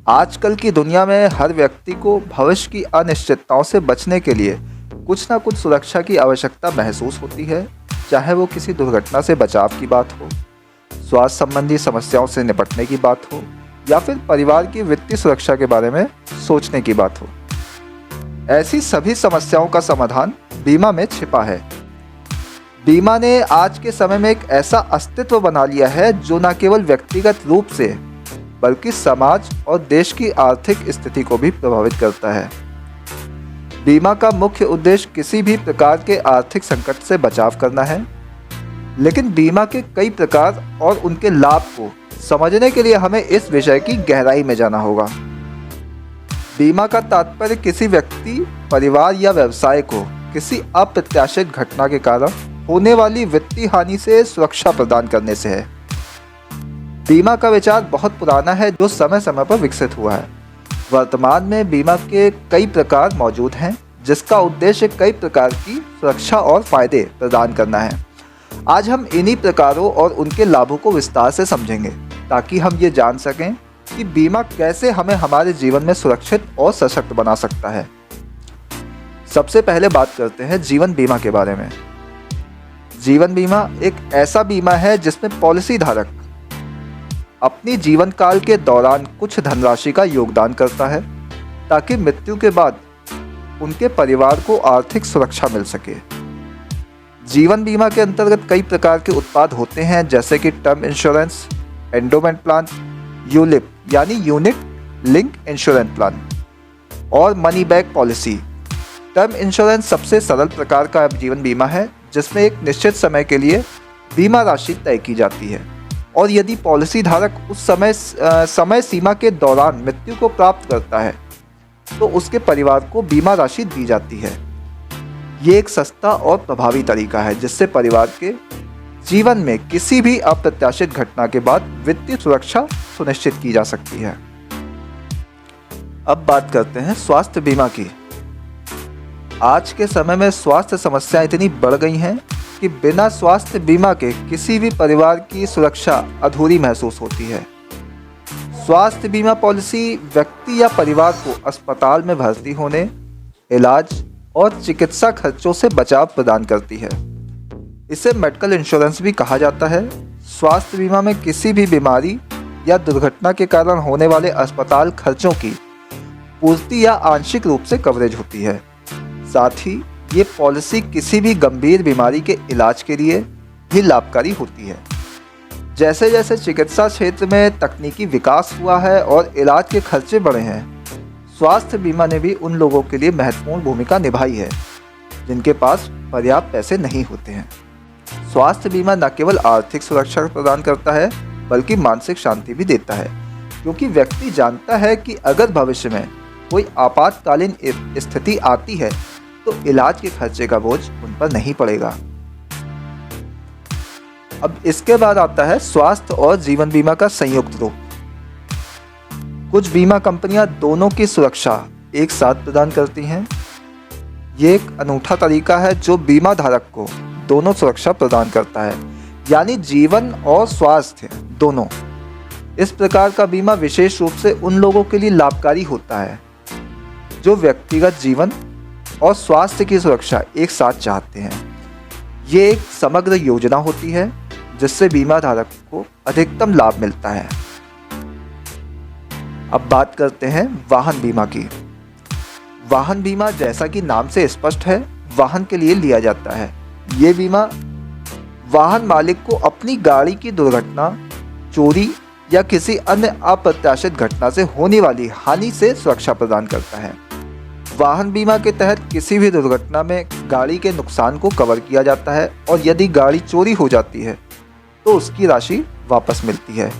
आजकल की दुनिया में हर व्यक्ति को भविष्य की अनिश्चितताओं से बचने के लिए कुछ ना कुछ सुरक्षा की आवश्यकता महसूस होती है। चाहे वो किसी दुर्घटना से बचाव की बात हो, स्वास्थ्य संबंधी समस्याओं से निपटने की बात हो या फिर परिवार की वित्तीय सुरक्षा के बारे में सोचने की बात हो। ऐसी सभी समस्याओं का समाधान बीमा में छिपा है। बीमा ने आज के समय में एक ऐसा अस्तित्व बना लिया है जो न केवल व्यक्तिगत रूप से बल्कि समाज और देश की आर्थिक स्थिति को भी प्रभावित करता है। बीमा का मुख्य उद्देश्य किसी भी प्रकार के आर्थिक संकट से बचाव करना है, लेकिन बीमा के कई प्रकार और उनके लाभ को समझने के लिए हमें इस विषय की गहराई में जाना होगा। बीमा का तात्पर्य किसी व्यक्ति, परिवार या व्यवसाय को किसी अप्रत्याशित घटना के कारण होने वाली वित्तीय हानि से सुरक्षा प्रदान करने से है। बीमा का विचार बहुत पुराना है जो समय समय पर विकसित हुआ है। वर्तमान में बीमा के कई प्रकार मौजूद हैं जिसका उद्देश्य कई प्रकार की सुरक्षा और फायदे प्रदान करना है। आज हम इन्हीं प्रकारों और उनके लाभों को विस्तार से समझेंगे ताकि हम ये जान सकें कि बीमा कैसे हमें हमारे जीवन में सुरक्षित और सशक्त बना सकता है। सबसे पहले बात करते हैं जीवन बीमा के बारे में। जीवन बीमा एक ऐसा बीमा है जिसमें पॉलिसी धारक अपनी जीवन काल के दौरान कुछ धनराशि का योगदान करता है ताकि मृत्यु के बाद उनके परिवार को आर्थिक सुरक्षा मिल सके। जीवन बीमा के अंतर्गत कई प्रकार के उत्पाद होते हैं जैसे कि term insurance, endowment plan, ULIP यानी यूनिट लिंक इंश्योरेंस प्लान और money back policy. Term insurance सबसे सरल प्रकार का जीवन बीमा है जिसमें एक निश्चित समय के लिए बीमा राशि तय की जाती है और यदि पॉलिसी धारक उस समय सीमा के दौरान मृत्यु को प्राप्त करता है तो उसके परिवार को बीमा राशि दी जाती है। ये एक सस्ता और प्रभावी तरीका है जिससे परिवार के जीवन में किसी भी अप्रत्याशित घटना के बाद वित्तीय सुरक्षा सुनिश्चित की जा सकती है। अब बात करते हैं स्वास्थ्य बीमा की। आज के समय में स्वास्थ्य समस्याएं इतनी बढ़ गई हैं कि बिना स्वास्थ्य बीमा के किसी भी परिवार की सुरक्षा अधूरी महसूस होती है। स्वास्थ्य बीमा पॉलिसी व्यक्ति या परिवार को अस्पताल में भर्ती होने, इलाज और चिकित्सा खर्चों से बचाव प्रदान करती है। इसे मेडिकल इंश्योरेंस भी कहा जाता है। स्वास्थ्य बीमा में किसी भी बीमारी या दुर्घटना के कारण होने वाले अस्पताल खर्चों की पूर्ति या आंशिक रूप से कवरेज होती है। साथ ही ये पॉलिसी किसी भी गंभीर बीमारी के इलाज के लिए भी लाभकारी होती है। जैसे जैसे चिकित्सा क्षेत्र में तकनीकी विकास हुआ है और इलाज के खर्चे बढ़े हैं, स्वास्थ्य बीमा ने भी उन लोगों के लिए महत्वपूर्ण भूमिका निभाई है जिनके पास पर्याप्त पैसे नहीं होते हैं। स्वास्थ्य बीमा न केवल आर्थिक सुरक्षा प्रदान करता है बल्कि मानसिक शांति भी देता है, क्योंकि व्यक्ति जानता है कि अगर भविष्य में कोई आपातकालीन स्थिति आती है तो इलाज के खर्चे का बोझ उन पर नहीं पड़ेगा। अब इसके बाद आता है स्वास्थ्य और जीवन बीमा का संयुक्त रूप। कुछ बीमा कंपनियां दोनों की सुरक्षा एक साथ प्रदान करती हैं। ये एक अनूठा तरीका है जो बीमा धारक को दोनों सुरक्षा प्रदान करता है, यानी जीवन और स्वास्थ्य दोनों। इस प्रकार का बीमा विशेष रूप से उन लोगों के लिए लाभकारी होता है जो व्यक्तिगत जीवन और स्वास्थ्य की सुरक्षा एक साथ चाहते हैं। ये एक समग्र योजना होती है जिससे बीमा धारक को अधिकतम लाभ मिलता है। अब बात करते हैं वाहन बीमा की। वाहन बीमा जैसा कि नाम से स्पष्ट है, वाहन के लिए लिया जाता है। ये बीमा वाहन मालिक को अपनी गाड़ी की दुर्घटना, चोरी या किसी अन्य अप्रत्याशित घटना से होने वाली हानि से सुरक्षा प्रदान करता है। वाहन बीमा के तहत किसी भी दुर्घटना में गाड़ी के नुकसान को कवर किया जाता है और यदि गाड़ी चोरी हो जाती है तो उसकी राशि वापस मिलती है।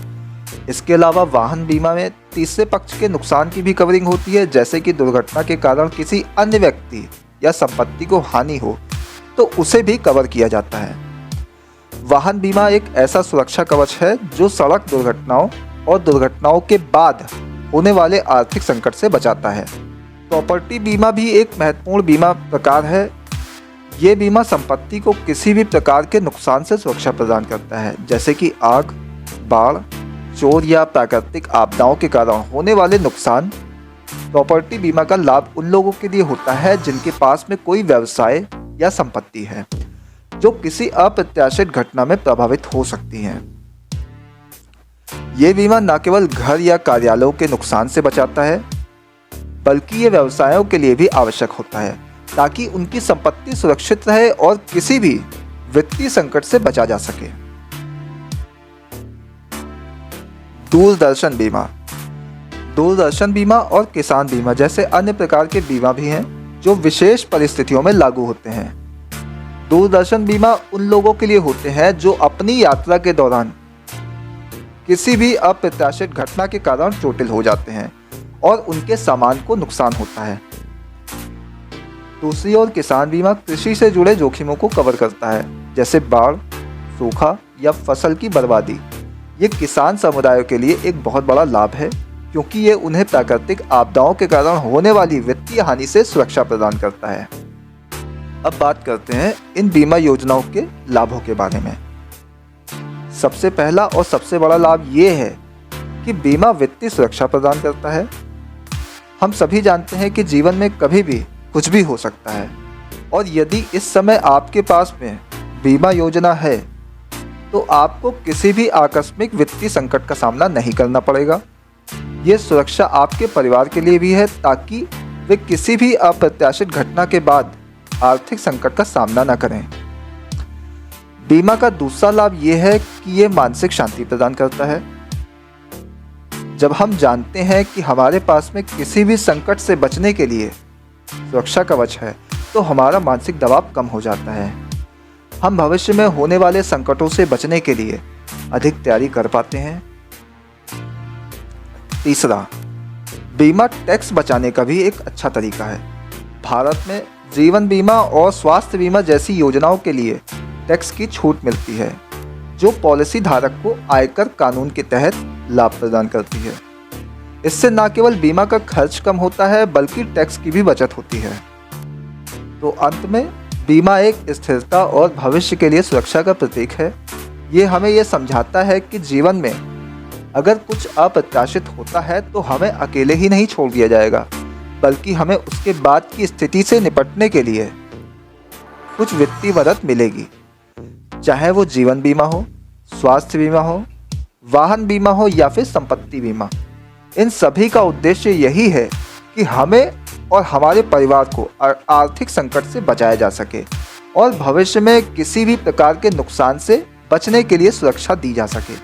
इसके अलावा वाहन बीमा में तीसरे पक्ष के नुकसान की भी कवरिंग होती है, जैसे कि दुर्घटना के कारण किसी अन्य व्यक्ति या संपत्ति को हानि हो तो उसे भी कवर किया जाता है। वाहन बीमा एक ऐसा सुरक्षा कवच है जो सड़क दुर्घटनाओं और दुर्घटनाओं के बाद होने वाले आर्थिक संकट से बचाता है। प्रॉपर्टी बीमा भी एक महत्वपूर्ण बीमा प्रकार है। ये बीमा संपत्ति को किसी भी प्रकार के नुकसान से सुरक्षा प्रदान करता है, जैसे कि आग, बाढ़, चोर या प्राकृतिक आपदाओं के कारण होने वाले नुकसान। प्रॉपर्टी बीमा का लाभ उन लोगों के लिए होता है जिनके पास में कोई व्यवसाय या संपत्ति है जो किसी अप्रत्याशित घटना में प्रभावित हो सकती है। ये बीमा न केवल घर या कार्यालयों के नुकसान से बचाता है, बल्कि ये व्यवसायों के लिए भी आवश्यक होता है ताकि उनकी संपत्ति सुरक्षित रहे और किसी भी वित्तीय संकट से बचा जा सके। दूरदर्शन बीमा। दूरदर्शन बीमा और किसान बीमा जैसे अन्य प्रकार के बीमा भी हैं जो विशेष परिस्थितियों में लागू होते हैं। दूरदर्शन बीमा उन लोगों के लिए होते हैं जो अपनी यात्रा के दौरान किसी भी अप्रत्याशित घटना के कारण चोटिल हो जाते हैं और उनके सामान को नुकसान होता है। दूसरी ओर किसान बीमा कृषि से जुड़े जोखिमों को कवर करता है, जैसे बाढ़, सूखा या फसल की बर्बादी। ये किसान समुदायों के लिए एक बहुत बड़ा लाभ है क्योंकि ये उन्हें प्राकृतिक आपदाओं के कारण होने वाली वित्तीय हानि से सुरक्षा प्रदान करता है। अब बात करते हैं इन बीमा योजनाओं के लाभों के बारे में। सबसे पहला और सबसे बड़ा लाभ ये है कि बीमा वित्तीय सुरक्षा प्रदान करता है। हम सभी जानते हैं कि जीवन में कभी भी कुछ भी हो सकता है और यदि इस समय आपके पास में बीमा योजना है तो आपको किसी भी आकस्मिक वित्तीय संकट का सामना नहीं करना पड़ेगा। ये सुरक्षा आपके परिवार के लिए भी है ताकि वे किसी भी अप्रत्याशित घटना के बाद आर्थिक संकट का सामना न करें। बीमा का दूसरा लाभ ये है कि ये मानसिक शांति प्रदान करता है। जब हम जानते हैं कि हमारे पास में किसी भी संकट से बचने के लिए सुरक्षा कवच है तो हमारा मानसिक दबाव कम हो जाता है। हम भविष्य में होने वाले संकटों से बचने के लिए अधिक तैयारी कर पाते हैं। तीसरा, बीमा टैक्स बचाने का भी एक अच्छा तरीका है। भारत में जीवन बीमा और स्वास्थ्य बीमा जैसी योजनाओं के लिए टैक्स की छूट मिलती है जो पॉलिसी धारक को आयकर कानून के तहत लाभ प्रदान करती है। इससे न केवल बीमा का खर्च कम होता है बल्कि टैक्स की भी बचत होती है। तो अंत में बीमा एक स्थिरता और भविष्य के लिए सुरक्षा का प्रतीक है। ये हमें ये समझाता है कि जीवन में अगर कुछ अप्रत्याशित होता है तो हमें अकेले ही नहीं छोड़ दिया जाएगा, बल्कि हमें उसके बाद की स्थिति से निपटने के लिए कुछ वित्तीय मदद मिलेगी। चाहे वो जीवन बीमा हो, स्वास्थ्य बीमा हो, वाहन बीमा हो या फिर संपत्ति बीमा, इन सभी का उद्देश्य यही है कि हमें और हमारे परिवार को आर्थिक संकट से बचाया जा सके और भविष्य में किसी भी प्रकार के नुकसान से बचने के लिए सुरक्षा दी जा सके।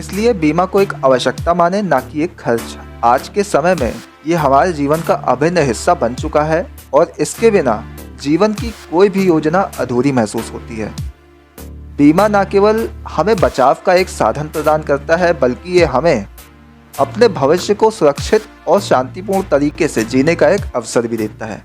इसलिए बीमा को एक आवश्यकता माने, ना कि एक खर्च। आज के समय में ये हमारे जीवन का अभिन्न हिस्सा बन चुका है और इसके बिना जीवन की कोई भी योजना अधूरी महसूस होती है। बीमा न केवल हमें बचाव का एक साधन प्रदान करता है बल्कि ये हमें अपने भविष्य को सुरक्षित और शांतिपूर्ण तरीके से जीने का एक अवसर भी देता है।